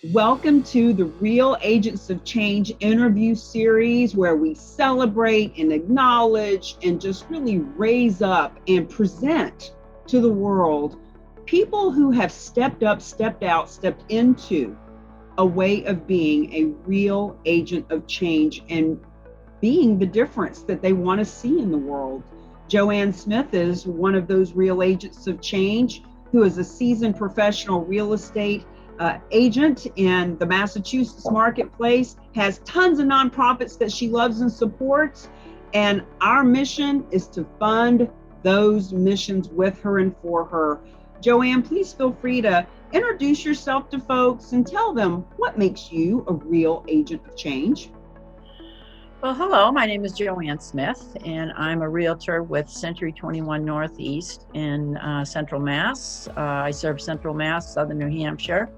Welcome to the Real Agents of Change interview series, where we celebrate and acknowledge and just really raise up and present to the world people who have stepped up, stepped out, stepped into a way of being a real agent of change and being the difference that they want to see in the world. Joanne Smith is one of those real agents of change who is a seasoned professional real estate agent in the Massachusetts marketplace, has tons of nonprofits that she loves and supports. And our mission is to fund those missions with her and for her. Joanne, please feel free to introduce yourself to folks and tell them what makes you a real agent of change. Well, hello, my name is Joanne Smith, and I'm a realtor with Century 21 Northeast in Central Mass. I serve Central Mass, Southern New Hampshire.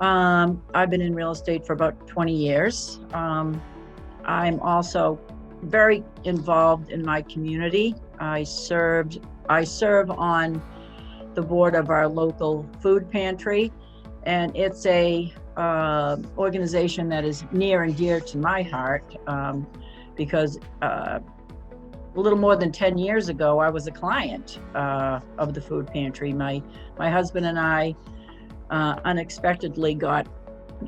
I've been in real estate for about 20 years. I'm also very involved in my community. I serve on the board of our local food pantry, and it's a organization that is near and dear to my heart because a little more than 10 years ago, I was a client of the food pantry. My husband and I unexpectedly got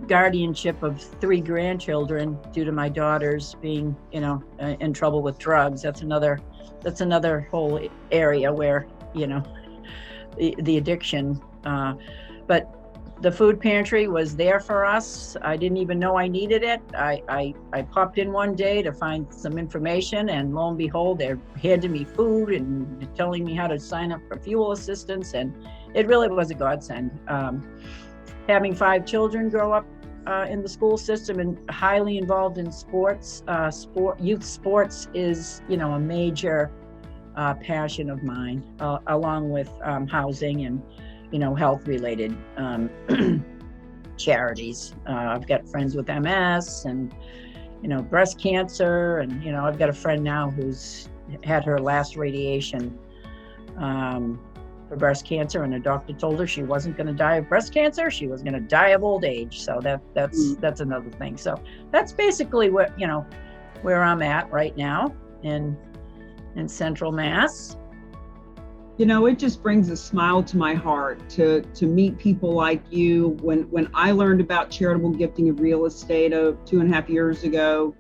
guardianship of 3 grandchildren due to my daughters being, in trouble with drugs. That's another whole area where, the addiction. But the food pantry was there for us. I didn't even know I needed it. I popped in one day to find some information, and lo and behold, they're handing me food and telling me how to sign up for fuel assistance. And it really was a godsend. Having 5 children grow up in the school system and highly involved in sports, youth sports is, a major passion of mine, along with housing and health-related charities. I've got friends with MS and, breast cancer. And, I've got a friend now who's had her last radiation for breast cancer. And the doctor told her she wasn't going to die of breast cancer. She was going to die of old age. So that's another thing. So that's basically what, where I'm at right now in Central Mass. It just brings a smile to my heart to meet people like you. When I learned about charitable gifting of real estate 2.5 years ago,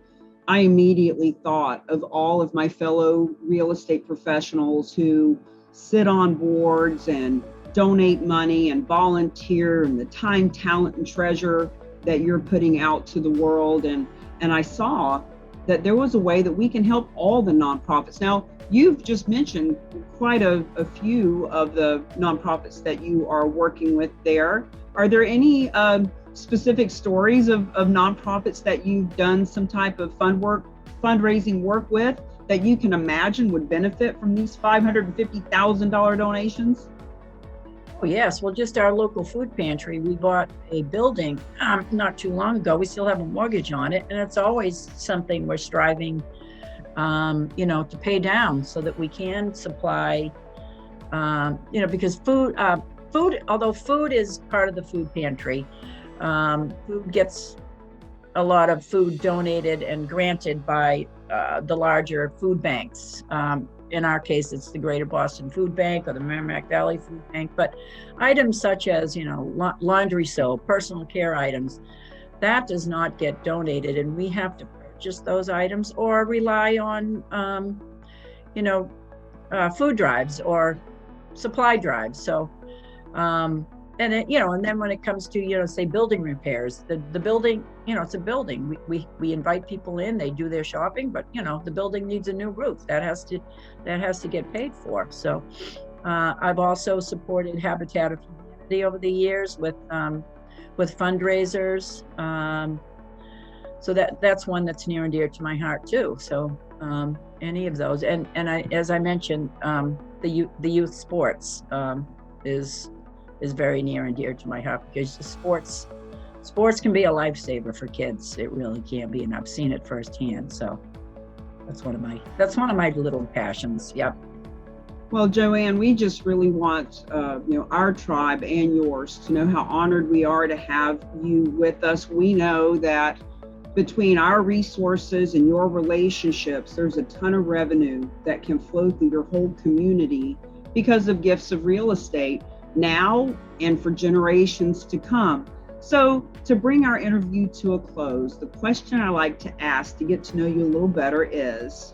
I immediately thought of all of my fellow real estate professionals who sit on boards and donate money and volunteer, and the time, talent, and treasure that you're putting out to the world. And I saw that there was a way that we can help all the nonprofits. Now, you've just mentioned quite a few of the nonprofits that you are working with there. Are there any specific stories of nonprofits that you've done some type of fundraising work with that you can imagine would benefit from these $550,000 donations? Oh, yes. Well, just our local food pantry, we bought a building not too long ago. We still have a mortgage on it, and it's always something we're striving to pay down so that we can supply, because food, although food is part of the food pantry, food gets a lot of food donated and granted by the larger food banks. In our case, it's the Greater Boston Food Bank or the Merrimack Valley Food Bank, but items such as, laundry soap, personal care items, that does not get donated, and we have to purchase those items or rely on, food drives or supply drives. So, and then when it comes to, say building repairs, the building, it's a building. We invite people in, they do their shopping, but the building needs a new roof. That has to get paid for. So, I've also supported Habitat of Humanity over the years with fundraisers. So that's one that's near and dear to my heart too. So any of those, and as I mentioned, the youth sports is very near and dear to my heart, because the sports can be a lifesaver for kids. It really can be, and I've seen it firsthand. So that's one of my little passions. Yep. Well, Joanne, we just really want our tribe and yours to know how honored we are to have you with us. We know that between our resources and your relationships, there's a ton of revenue that can flow through your whole community because of gifts of real estate now and for generations to come. So to bring our interview to a close, the question I like to ask to get to know you a little better is,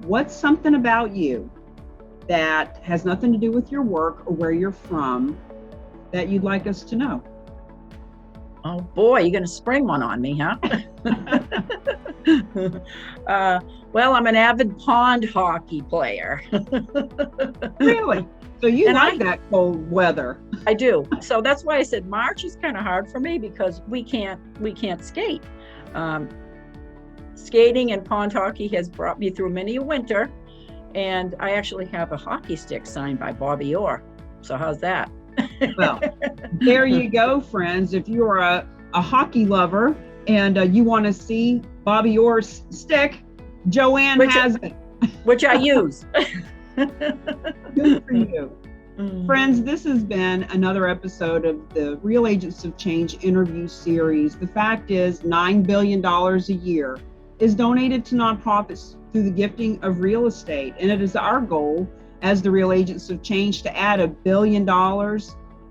what's something about you that has nothing to do with your work or where you're from that you'd like us to know? Oh boy, you're going to spring one on me, huh? Well, I'm an avid pond hockey player. Really? So you like that cold weather? I do. So that's why I said March is kind of hard for me because we can't skate. Skating and pond hockey has brought me through many a winter, and I actually have a hockey stick signed by Bobby Orr. So how's that? Well, there you go, friends. If you're a hockey lover and you want to see Bobby Orr's stick, Joanne has it. Which I use. Good for you. Friends, this has been another episode of the Real Agents of Change interview series. The fact is, $9 billion a year is donated to nonprofits through the gifting of real estate. And it is our goal as the Real Agents of Change to add $1 billion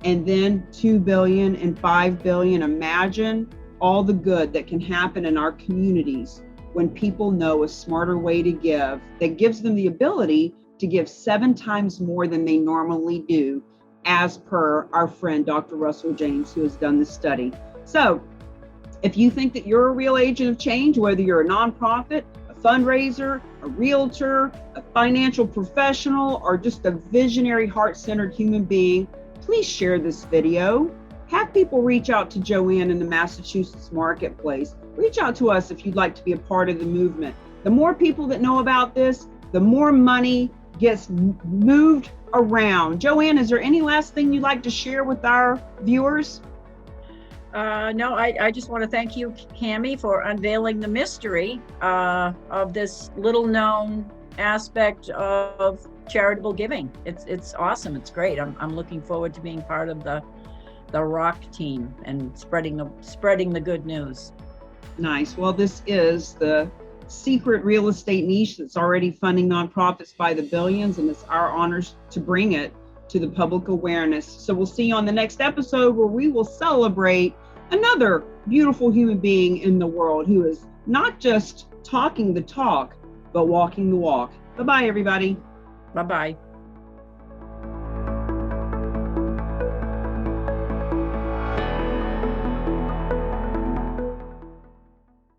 and then 2 billion and 5 billion. Imagine all the good that can happen in our communities when people know a smarter way to give that gives them the ability to give 7 times more than they normally do, as per our friend Dr. Russell James, who has done this study. So if you think that you're a real agent of change, whether you're a nonprofit, a fundraiser, a realtor, a financial professional, or just a visionary, heart-centered human being, please share this video. Have people reach out to Joanne in the Massachusetts marketplace. Reach out to us if you'd like to be a part of the movement. The more people that know about this, the more money gets moved around. Joanne, is there any last thing you'd like to share with our viewers? No, I just want to thank you, Cammie, for unveiling the mystery of this little known aspect of charitable giving. It's awesome. It's great. I'm looking forward to being part of the ROC team and spreading the good news. Nice. Well, this is the secret real estate niche that's already funding nonprofits by the billions, and it's our honors to bring it to the public awareness. So we'll see you on the next episode, where we will celebrate another beautiful human being in the world who is not just talking the talk, but walking the walk. Bye-bye, everybody. Bye-bye.